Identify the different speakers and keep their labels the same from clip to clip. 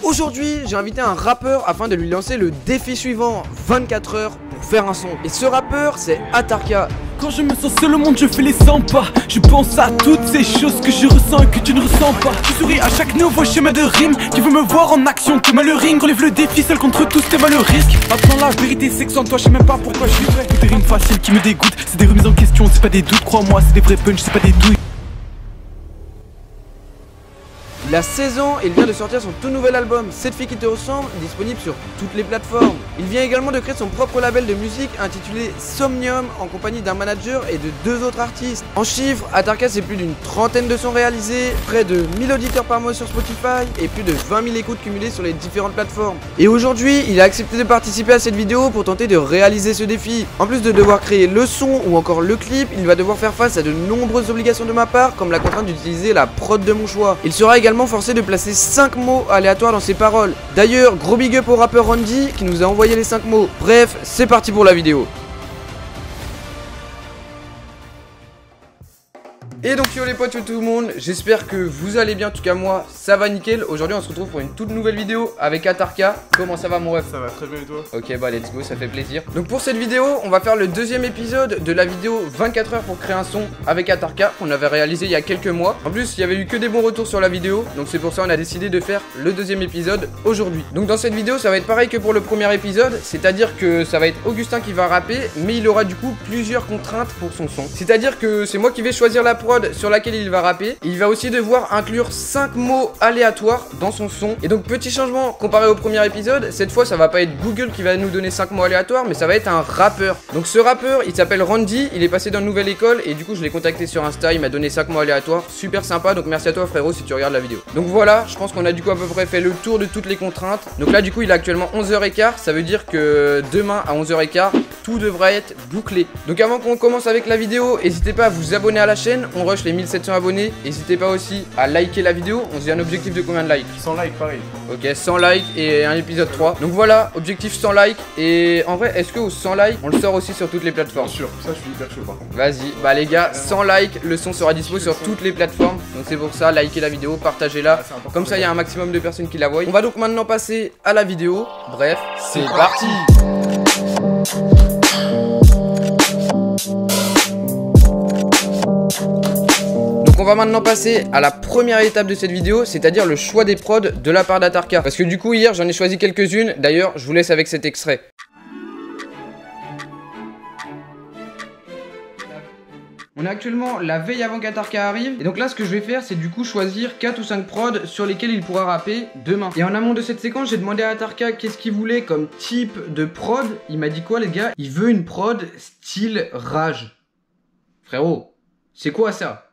Speaker 1: Aujourd'hui, j'ai invité un rappeur afin de lui lancer le défi suivant, 24 heures pour faire un son. Et ce rappeur, c'est Atarka.
Speaker 2: Quand je me sens seul au monde, je fais les 100 pas. Je pense à toutes ces choses que je ressens et que tu ne ressens pas. Je souris à chaque nouveau schéma de rime. Tu veux me voir en action, t'es mal le ring. Relève le défi, seul contre tous, t'es mal le risque. Maintenant la vérité c'est que sans toi, je sais même pas pourquoi je suis vrai. Des rimes faciles qui me dégoûtent, c'est des remises en question, c'est pas des doutes. Crois-moi, c'est des vrais punch, c'est pas des douilles.
Speaker 1: Il a 16 ans et il vient de sortir son tout nouvel album, Cette fille qui te ressemble, disponible sur toutes les plateformes. Il vient également de créer son propre label de musique intitulé Somnium en compagnie d'un manager et de 2 autres artistes. En chiffres, Atarka c'est plus d'une trentaine de sons réalisés, près de 1000 auditeurs par mois sur Spotify et plus de 20 000 écoutes cumulées sur les différentes plateformes. Et aujourd'hui, il a accepté de participer à cette vidéo pour tenter de réaliser ce défi. En plus de devoir créer le son ou encore le clip, il va devoir faire face à de nombreuses obligations de ma part, comme la contrainte d'utiliser la prod de mon choix. Il sera également forcé de placer 5 mots aléatoires dans ses paroles. D'ailleurs, gros big up au rappeur Randy qui nous a envoyé les 5 mots. Bref, c'est parti pour la vidéo. Et donc yo les potes, yo tout le monde, j'espère que vous allez bien, en tout cas moi ça va nickel. Aujourd'hui on se retrouve pour une toute nouvelle vidéo avec Atarka. Comment ça va mon ref?
Speaker 3: Ça va très bien et toi?
Speaker 1: Ok bah let's go, ça fait plaisir. Donc pour cette vidéo on va faire le deuxième épisode de la vidéo 24 heures pour créer un son avec Atarka qu'on avait réalisé il y a quelques mois. En plus il y avait eu que des bons retours sur la vidéo, donc c'est pour ça on a décidé de faire le deuxième épisode aujourd'hui. Donc dans cette vidéo ça va être pareil que pour le premier épisode, c'est-à-dire que ça va être Augustin qui va rapper, mais il aura du coup plusieurs contraintes pour son son. C'est-à-dire que c'est moi qui vais choisir la prod sur laquelle il va rapper. Il va aussi devoir inclure 5 mots aléatoires dans son son. Et donc petit changement comparé au premier épisode, cette fois ça va pas être Google qui va nous donner 5 mots aléatoires, mais ça va être un rappeur. Donc ce rappeur il s'appelle Randy, il est passé dans une nouvelle école et du coup je l'ai contacté sur Insta, il m'a donné 5 mots aléatoires, super sympa, donc merci à toi frérot si tu regardes la vidéo. Donc voilà, je pense qu'on a du coup à peu près fait le tour de toutes les contraintes. Donc là du coup il a actuellement 11h15, ça veut dire que demain à 11h15 tout devra être bouclé. Donc avant qu'on commence avec la vidéo, n'hésitez pas à vous abonner à la chaîne, on rush les 1700 abonnés. N'hésitez pas aussi à liker la vidéo. On se dit un objectif de combien de likes?
Speaker 3: 100 likes pareil.
Speaker 1: Ok, 100 likes et un épisode 3. Donc voilà, objectif 100 likes. Et en vrai, est-ce que aux 100 likes, on le sort aussi sur toutes les plateformes?
Speaker 3: Bien sûr, ça je suis hyper chaud par contre.
Speaker 1: Vas-y, bah les gars, 100 likes, le son sera dispo sur toutes les plateformes. Donc c'est pour ça, likez la vidéo, partagez-la. Comme ça, il y a un maximum de personnes qui la voient. On va donc maintenant passer à la vidéo. Bref, c'est parti. On va maintenant passer à la première étape de cette vidéo, c'est-à-dire le choix des prods de la part d'Atarka. Parce que du coup hier j'en ai choisi quelques-unes, d'ailleurs je vous laisse avec cet extrait. On est actuellement la veille avant qu'Atarka arrive. Et donc là ce que je vais faire c'est du coup choisir 4 ou 5 prods sur lesquels il pourra rapper demain. Et en amont de cette séquence j'ai demandé à Atarka qu'est-ce qu'il voulait comme type de prod. Il m'a dit quoi les gars? Il veut une prod style rage. Frérot, c'est quoi ça?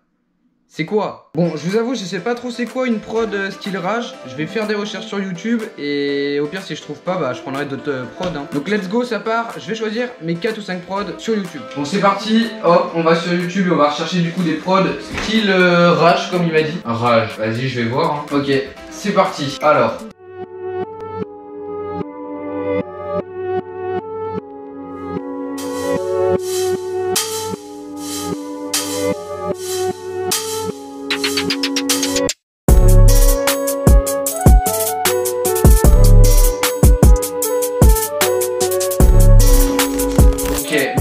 Speaker 1: C'est quoi? Bon, je vous avoue, je sais pas trop c'est quoi une prod style rage. Je vais faire des recherches sur YouTube et au pire si je trouve pas, bah je prendrai d'autres prods. Hein. Donc let's go, ça part. Je vais choisir mes 4 ou 5 prods sur YouTube. Bon, c'est parti. Hop, on va sur YouTube et on va rechercher du coup des prods style rage comme il m'a dit. Rage, vas-y, je vais voir. Hein. Ok, c'est parti. Alors.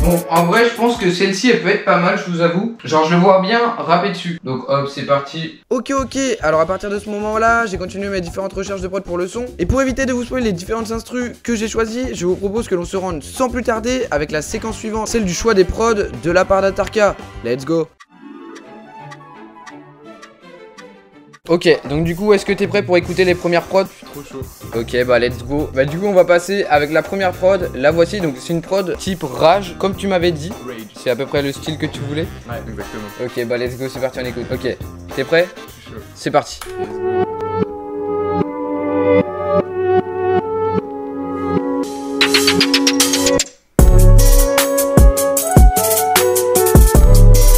Speaker 1: Bon, en vrai, je pense que celle-ci, elle peut être pas mal, je vous avoue. Genre, je le vois bien rapper dessus. Donc, hop, c'est parti. Ok, alors à partir de ce moment-là, j'ai continué mes différentes recherches de prod pour le son. Et pour éviter de vous spoiler les différentes instrus que j'ai choisies, je vous propose que l'on se rende sans plus tarder avec la séquence suivante, celle du choix des prods de la part d'Atarka. Let's go. Ok, donc du coup, est-ce que t'es prêt pour écouter les premières prods?
Speaker 3: Je suis trop chaud.
Speaker 1: Ok, bah let's go. Bah du coup, on va passer avec la première prod. La voici, donc c'est une prod type rage, comme tu m'avais dit.
Speaker 3: Rage.
Speaker 1: C'est à peu près le style que tu voulais.
Speaker 3: Ouais, exactement.
Speaker 1: Ok, bah let's go, c'est parti, on écoute. Ok, t'es prêt?
Speaker 3: Je suis chaud.
Speaker 1: C'est parti.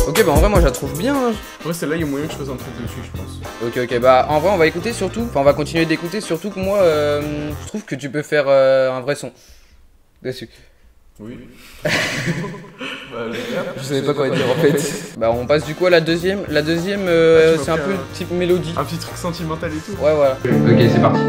Speaker 1: Ok, bah en vrai, moi je la trouve bien. Hein.
Speaker 3: Ouais, celle-là, il y a moyen que je fasse un truc dessus, je pense.
Speaker 1: Ok, bah en vrai, on va écouter surtout. Enfin, on va continuer d'écouter, surtout que moi, je trouve que tu peux faire un vrai son dessus.
Speaker 3: Oui.
Speaker 1: Je savais pas quoi dire en fait. Bah on passe du coup à la deuxième. La deuxième c'est un peu type mélodie.
Speaker 3: Un petit truc sentimental et tout.
Speaker 1: Ouais voilà. Ok c'est parti.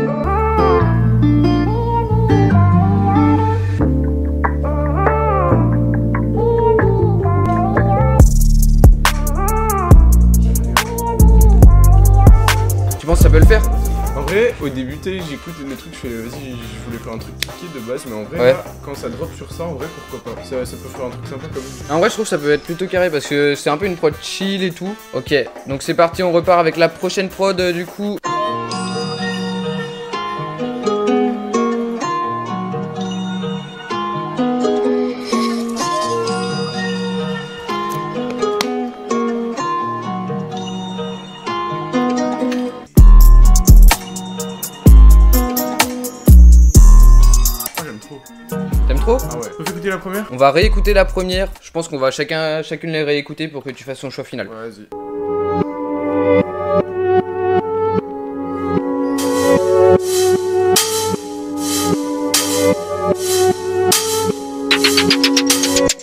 Speaker 1: Tu penses que ça peut le faire?
Speaker 3: En vrai, au début, j'écoute des trucs, je fais vas-y, je voulais faire un truc kické de base, mais en vrai,
Speaker 1: ouais.
Speaker 3: Là, quand ça drop sur ça, en vrai, pourquoi pas? Ça peut faire un truc sympa quand même.
Speaker 1: En vrai, je trouve que ça peut être plutôt carré parce que c'est un peu une prod chill et tout. Ok, donc c'est parti, on repart avec la prochaine prod du coup. T'aimes trop?
Speaker 3: Ah ouais. On peut écouter la première?
Speaker 1: On va réécouter la première. Je pense qu'on va chacune les réécouter pour que tu fasses ton choix final.
Speaker 3: Ouais, vas-y.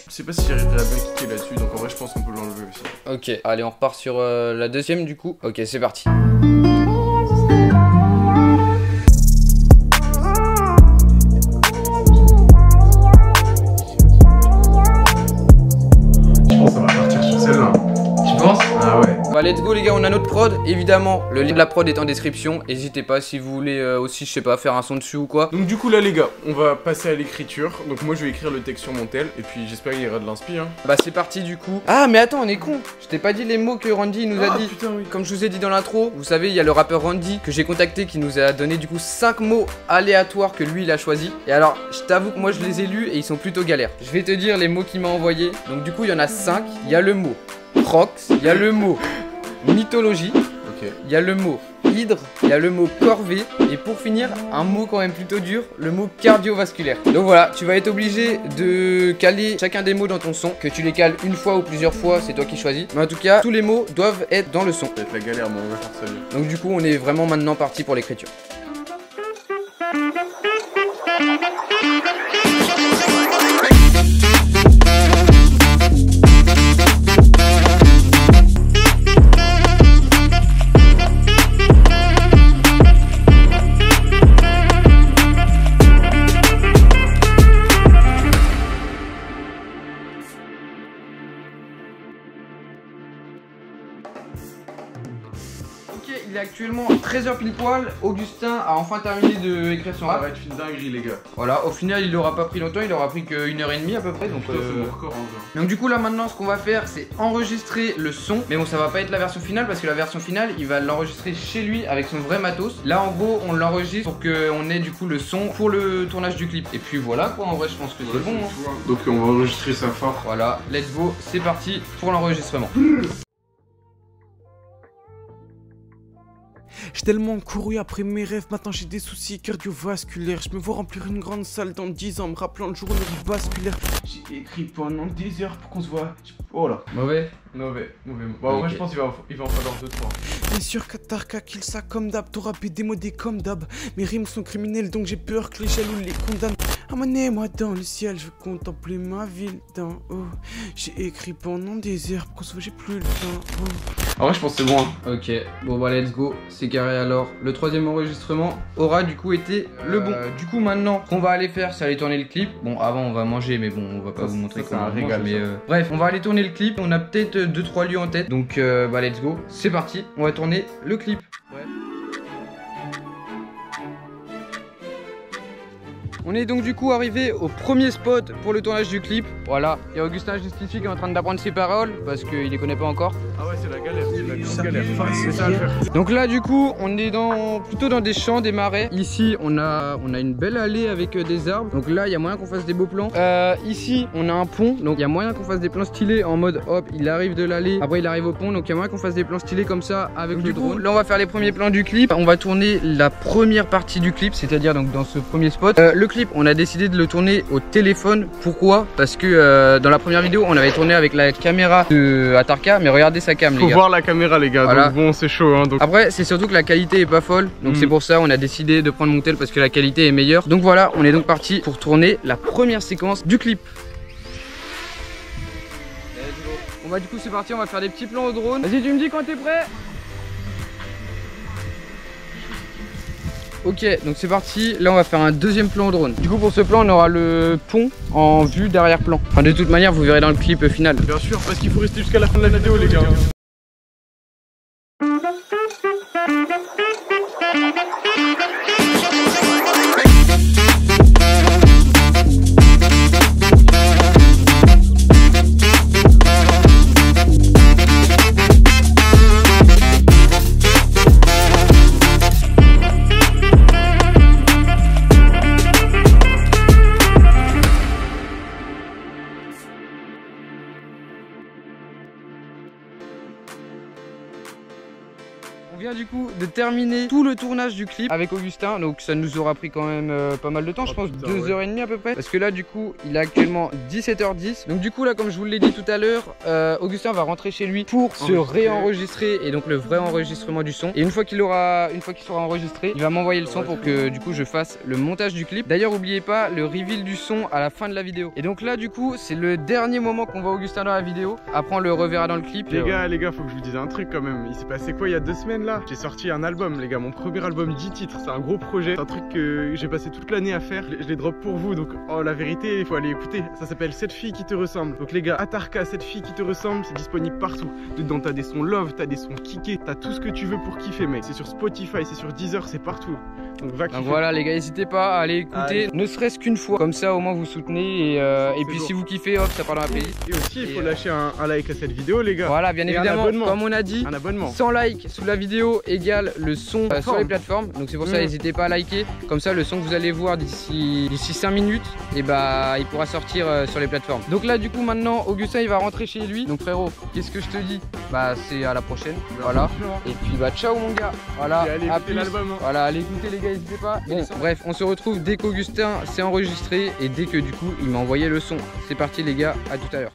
Speaker 3: Je sais pas si j'arriverai à bien kicker là-dessus, donc en vrai je pense qu'on peut l'enlever aussi.
Speaker 1: Ok, allez on repart sur la deuxième du coup. Ok, c'est parti. Bah let's go les gars, on a notre prod, évidemment le lien de la prod est en description, n'hésitez pas si vous voulez aussi je sais pas faire un son dessus ou quoi.
Speaker 3: Donc du coup là les gars, on va passer à l'écriture, donc moi je vais écrire le texte sur mon tel, et puis j'espère qu'il y aura de l'inspi hein.
Speaker 1: Bah c'est parti du coup. Ah mais attends on est con, je t'ai pas dit les mots que Randy nous a dit.
Speaker 3: Putain, oui.
Speaker 1: Comme je vous ai dit dans l'intro, vous savez il y a le rappeur Randy que j'ai contacté qui nous a donné du coup 5 mots aléatoires que lui il a choisi. Et alors je t'avoue que moi je les ai lus et ils sont plutôt galères. Je vais te dire les mots qu'il m'a envoyé. Donc du coup il y en a 5, il y a le mot Crocs, il y a le mot mythologie, il y a le mot hydre, il y a le mot corvée et pour finir un mot quand même plutôt dur, le mot cardiovasculaire. Donc voilà, tu vas être obligé de caler chacun des mots dans ton son, que tu les cales une fois ou plusieurs fois, c'est toi qui choisis. Mais en tout cas, tous les mots doivent être dans le son.
Speaker 3: Ça va être la galère, mais on va faire ça bien.
Speaker 1: Donc du coup, on est vraiment maintenant parti pour l'écriture. Il est actuellement 13h pile poil. Augustin a enfin terminé d'écrire son rap.
Speaker 3: Ça va être une dinguerie les gars.
Speaker 1: Voilà, au final il aura pas pris longtemps, il aura pris que 1h30 à peu près. Donc,
Speaker 3: c'est mon record en vrai.
Speaker 1: Donc du coup là maintenant ce qu'on va faire c'est enregistrer le son. Mais bon ça va pas être la version finale parce que la version finale il va l'enregistrer chez lui avec son vrai matos. Là en gros on l'enregistre pour qu'on ait du coup le son pour le tournage du clip. Et puis voilà quoi, en vrai je pense que c'est bon hein.
Speaker 3: Donc on va enregistrer ça fort.
Speaker 1: Voilà, let's go, c'est parti pour l'enregistrement.
Speaker 2: J'ai tellement couru après mes rêves, maintenant j'ai des soucis cardiovasculaires. Je me vois remplir une grande salle dans 10 ans, me rappelant le jour où basculaire. J'ai écrit pendant des heures pour qu'on se voit. Oh là.
Speaker 1: Mauvais.
Speaker 3: Mauvais. Bon, en vrai, je pense qu'il va en falloir 2-3.
Speaker 2: Bien sûr qu'Atarka kill ça comme d'hab, t'auras démodé comme d'hab. Mes rimes sont criminelles donc j'ai peur que les jaloux les condamnent. Amenez-moi dans le ciel, je veux contempler ma ville d'en haut. J'ai écrit pendant des heures pour qu'on se voit, j'ai plus le temps. Oh.
Speaker 3: En vrai, je pense que c'est bon. Hein.
Speaker 1: Ok, bon bah let's go, c'est carré alors. Le troisième enregistrement aura du coup été le bon. Du coup maintenant, ce qu'on va aller faire, c'est aller tourner le clip. Bon, avant on va manger, mais bon, on va pas vous montrer comment on mange. Mais bref, on va aller tourner le clip. On a peut-être 2-3 lieux en tête. Donc bah let's go, c'est parti. On va tourner le clip. Ouais. On est donc du coup arrivé au premier spot pour le tournage du clip. Voilà, il y a Augustin juste ici qui est en train d'apprendre ses paroles parce qu'il les connaît pas encore.
Speaker 3: Ah ouais, c'est la galère, c'est la grande galère. C'est ça à le faire.
Speaker 1: Donc là du coup, on est plutôt dans des champs, des marais. Ici, on a une belle allée avec des arbres. Donc là, il y a moyen qu'on fasse des beaux plans. Ici, on a un pont. Donc il y a moyen qu'on fasse des plans stylés en mode hop, il arrive de l'allée, après il arrive au pont. Donc il y a moyen qu'on fasse des plans stylés comme ça avec le drone. Là, on va faire les premiers plans du clip. On va tourner la première partie du clip, c'est-à-dire donc dans ce premier spot. Le clip, on a décidé de le tourner au téléphone. Pourquoi? Parce que dans la première vidéo, on avait tourné avec la caméra de Atarka, mais regardez sa cam, les gars.
Speaker 3: Faut voir la caméra, les gars. Voilà. Donc bon, c'est chaud. Hein, donc...
Speaker 1: Après, c'est surtout que la qualité est pas folle. Donc c'est pour ça on a décidé de prendre mon tel parce que la qualité est meilleure. Donc voilà, on est donc parti pour tourner la première séquence du clip. Bon bah du coup c'est parti, on va faire des petits plans au drone. Vas-y, tu me dis quand t'es prêt. Ok, donc c'est parti, là on va faire un deuxième plan au drone. Du coup pour ce plan on aura le pont en vue d'arrière-plan. Enfin de toute manière vous verrez dans le clip final.
Speaker 3: Bien sûr, parce qu'il faut rester jusqu'à la fin de la vidéo les gars.
Speaker 1: On vient du coup de terminer tout le tournage du clip avec Augustin, donc ça nous aura pris quand même pas mal de temps, je pense 2h30 à peu près, parce que là du coup il est actuellement 17h10, donc du coup là comme je vous l'ai dit tout à l'heure, Augustin va rentrer chez lui pour se réenregistrer et donc le vrai enregistrement du son, et une fois qu'il sera enregistré, il va m'envoyer le son pour que du coup je fasse le montage du clip. D'ailleurs n'oubliez pas le reveal du son à la fin de la vidéo, et donc là du coup c'est le dernier moment qu'on voit Augustin dans la vidéo, après on le reverra dans le clip.
Speaker 3: Les gars, faut que je vous dise un truc quand même, il s'est passé quoi il y a 2 semaines là? J'ai sorti un album les gars, mon premier album 10 titres, c'est un gros projet, c'est un truc que j'ai passé toute l'année à faire, je les drop pour vous, donc oh la vérité il faut aller écouter, ça s'appelle Cette fille qui te ressemble. Donc les gars, Atarka, Cette fille qui te ressemble, c'est disponible partout, dedans t'as des sons love, t'as des sons kickés, t'as tout ce que tu veux pour kiffer mec, c'est sur Spotify, c'est sur Deezer, c'est partout, donc va kiffer.
Speaker 1: Donc voilà les gars, n'hésitez pas à aller écouter, ne serait-ce qu'une fois, comme ça au moins vous soutenez et puis bon. Si vous kiffez, hop, ça part dans la playlist.
Speaker 3: Et aussi il faut lâcher un like à cette vidéo les gars.
Speaker 1: Voilà, bien évidemment, comme on a dit,
Speaker 3: un abonnement.
Speaker 1: 100 likes sous la vidéo égale le son sur les plateformes, donc c'est pour ça n'hésitez pas à liker, comme ça le son que vous allez voir d'ici 5 minutes, et bah il pourra sortir sur les plateformes. Donc là du coup maintenant Augustin il va rentrer chez lui, donc frérot qu'est-ce que je te dis, bah c'est à la prochaine, voilà, et puis bah ciao mon gars, voilà, à plus, voilà, allez écouter les gars, n'hésitez pas. Bon bref, on se retrouve dès qu'Augustin s'est enregistré et dès que du coup il m'a envoyé le son. C'est parti les gars, à tout à l'heure.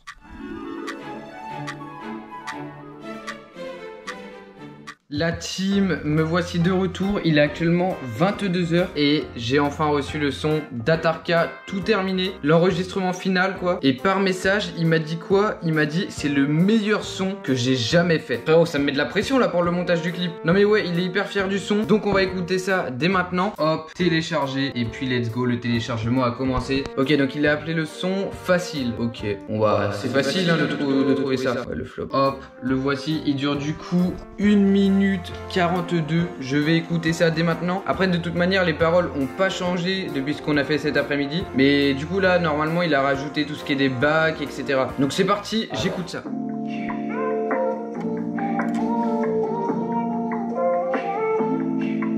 Speaker 1: La team, me voici de retour, il est actuellement 22h et j'ai enfin reçu le son d'Atarka, tout terminé, l'enregistrement final quoi. Et par message, il m'a dit quoi? Il m'a dit c'est le meilleur son que j'ai jamais fait. Frérot, ça me met de la pression là pour le montage du clip. Non mais ouais, il est hyper fier du son, donc on va écouter ça dès maintenant. Hop, télécharger et puis let's go, le téléchargement a commencé. Ok, donc il a appelé le son facile. Ok, on va, c'est facile hein, de trouver ça. Ouais, le flop. Hop, le voici, il dure du coup 1 minute 42, je vais écouter ça dès maintenant. Après de toute manière les paroles ont pas changé depuis ce qu'on a fait cet après-midi, mais du coup là normalement il a rajouté tout ce qui est des bacs etc. Donc c'est parti, j'écoute ça.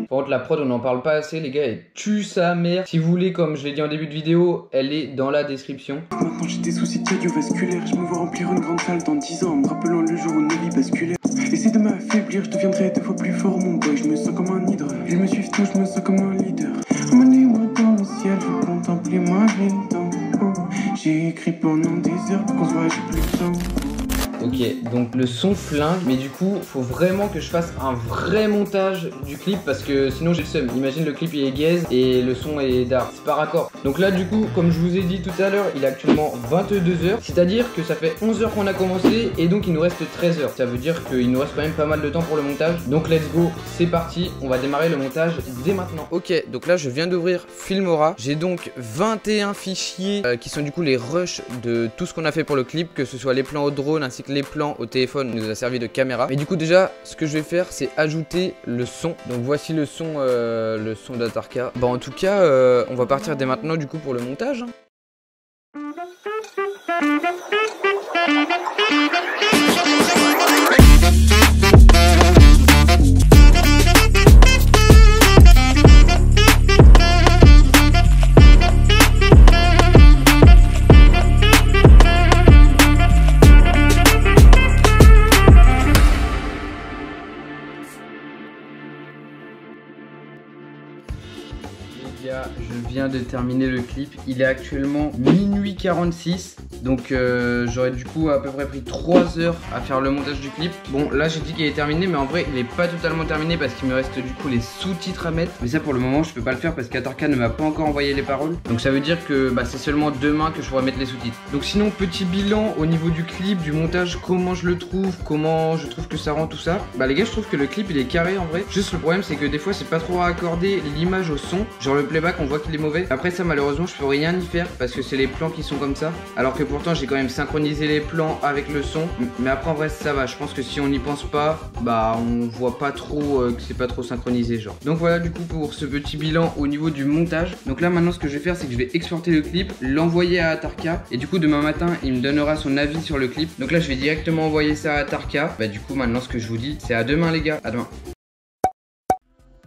Speaker 1: Par contre la prod on n'en parle pas assez les gars, elle tue sa mère. Si vous voulez, comme je l'ai dit en début de vidéo, elle est dans la description.
Speaker 4: Maintenant j'ai des soucis cardiovasculaires, je me vois remplir une grande salle dans 10 ans, en me rappelant le jour où nos vies basculaient. Essaie de m'affaiblir, je deviendrai 2 fois plus fort mon boy, je me sens comme un hydre. Ils me suivent tous, je me sens comme un leader. Emmenez-moi dans le ciel, je veux contempler ma ville d'en haut. J'ai écrit pendant des heures pour qu'on se voit, j'ai plus de temps.
Speaker 1: Ok, donc le son flingue, mais du coup faut vraiment que je fasse un vrai montage du clip parce que sinon j'ai le seum. Imagine le clip il est gaze et le son est dark, c'est pas raccord. Donc là du coup, comme je vous ai dit tout à l'heure, il est actuellement 22h, c'est-à-dire que ça fait 11h qu'on a commencé et donc il nous reste 13h. Ça veut dire qu'il nous reste quand même pas mal de temps pour le montage. Donc let's go, c'est parti, on va démarrer le montage dès maintenant. Ok, donc là je viens d'ouvrir Filmora, j'ai donc 21 fichiers qui sont du coup les rushs de tout ce qu'on a fait pour le clip, que ce soit les plans au drone ainsi que les plans au téléphone, nous a servi de caméra. Mais du coup déjà ce que je vais faire c'est ajouter le son. Donc voici le son d'Atarka. Bon en tout cas on va partir dès maintenant du coup pour le montage. les gars, je viens de terminer le clip. Il est actuellement minuit 46. Donc j'aurais du coup à peu près pris 3 heures à faire le montage du clip. Bon là j'ai dit qu'il est terminé, mais en vrai il est pas totalement terminé parce qu'il me reste du coup les sous-titres à mettre. Mais ça pour le moment je peux pas le faire parce qu'Atarka ne m'a pas encore envoyé les paroles. Donc ça veut dire que bah, c'est seulement demain que je pourrai mettre les sous-titres. Donc sinon petit bilan au niveau du clip, du montage, comment je le trouve, comment je trouve que ça rend tout ça. Bah les gars, je trouve que le clip il est carré en vrai. Juste le problème c'est que des fois c'est pas trop raccordé l'image au son. Genre le playback on voit qu'il est mauvais. Après ça malheureusement je peux rien y faire parce que c'est les plans qui sont comme ça. Alors que pourtant j'ai quand même synchronisé les plans avec le son. Mais après en vrai ça va. Je pense que si on n'y pense pas, bah on voit pas trop que c'est pas trop synchronisé genre. Donc voilà du coup pour ce petit bilan au niveau du montage. Donc là maintenant ce que je vais faire c'est que je vais exporter le clip, l'envoyer à Atarka. Et du coup demain matin il me donnera son avis sur le clip. Donc là je vais directement envoyer ça à Atarka. Bah du coup maintenant ce que je vous dis c'est à demain les gars, à demain.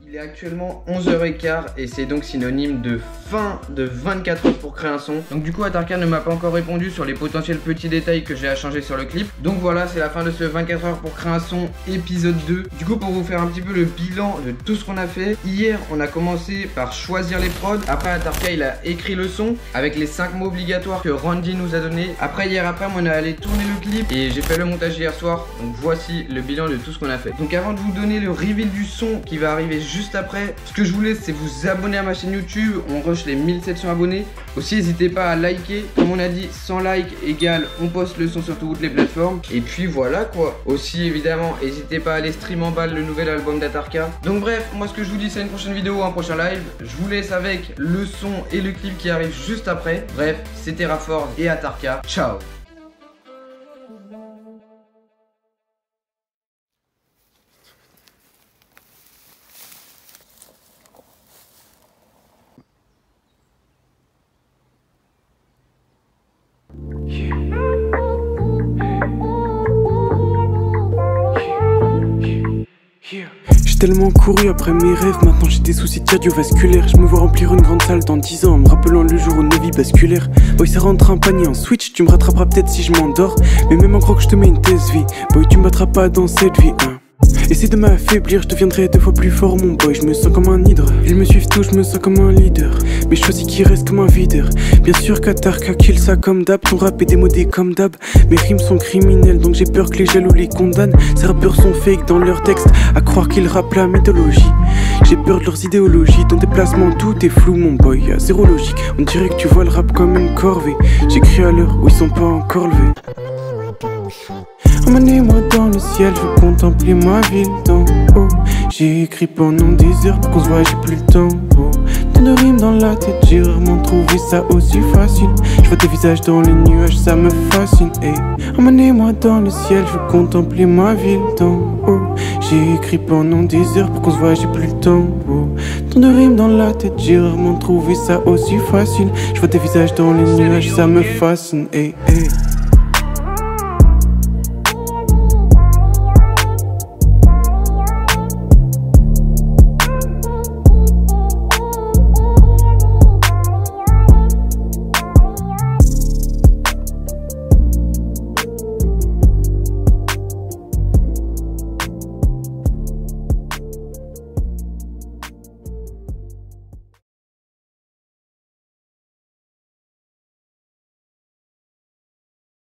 Speaker 1: Il est actuellement 11h15 et c'est donc synonyme de fin de 24 heures pour créer un son. Donc du coup Atarka ne m'a pas encore répondu sur les potentiels petits détails que j'ai à changer sur le clip. Donc voilà, c'est la fin de ce 24 heures pour créer un son épisode 2. Du coup pour vous faire un petit peu le bilan de tout ce qu'on a fait. Hier on a commencé par choisir les prods. Après Atarka il a écrit le son avec les 5 mots obligatoires que Randy nous a donné. Après hier après on est allé tourner le clip et j'ai fait le montage hier soir. Donc voici le bilan de tout ce qu'on a fait. Donc avant de vous donner le reveal du son qui va arriver juste après, ce que je voulais c'est vous abonner à ma chaîne YouTube. On rush les 1700 abonnés. Aussi n'hésitez pas à liker. Comme on a dit, 100 likes égale on poste le son sur toutes les plateformes. Et puis voilà quoi. Aussi évidemment n'hésitez pas à aller stream en balle le nouvel album d'Atarka. Donc bref, moi ce que je vous dis c'est une prochaine vidéo, un prochain live. Je vous laisse avec le son et le clip qui arrive juste après. Bref, c'était Rafford et Atarka. Ciao.
Speaker 4: J'ai tellement couru après mes rêves, maintenant j'ai des soucis cardiovasculaires. Je me vois remplir une grande salle dans 10 ans en me rappelant le jour où nos vies basculèrent. Boy ça rentre un panier en switch, tu me rattraperas peut-être si je m'endors. Mais même en croque je te mets une thèse vie. Boy tu me battras pas dans cette vie hein. Essaie de m'affaiblir, je deviendrai 2 fois plus fort mon boy. Je me sens comme un hydre, ils me suivent tous, je me sens comme un leader. Mais je choisis qui reste comme un videur. Bien sûr qu'Atarka kill ça comme d'hab. Ton rap est démodé comme d'hab. Mes rimes sont criminelles donc j'ai peur que les jaloux les condamnent. Ces rappeurs sont fake dans leurs textes, à croire qu'ils rappent la mythologie. J'ai peur de leurs idéologies, dans tes placements tout est flou mon boy. Y'a zéro logique, on dirait que tu vois le rap comme une corvée. J'écris à l'heure où ils sont pas encore levés. Emmenez-moi dans le ciel, je veux contempler ma ville d'en haut. J'ai écrit pendant des heures pour qu'on se voit, j'ai plus le temps. Tant de rimes dans la tête, j'ai rarement trouvé ça aussi facile. Je vois tes visages dans les nuages, ça me fascine. Emmenez-moi dans le ciel, je veux contempler ma ville d'en haut. J'ai écrit pendant des heures pour qu'on se voit, j'ai plus le temps. Tant de rimes dans la tête, j'ai rarement trouvé ça aussi facile. Je vois tes visages dans les nuages, ça me fascine.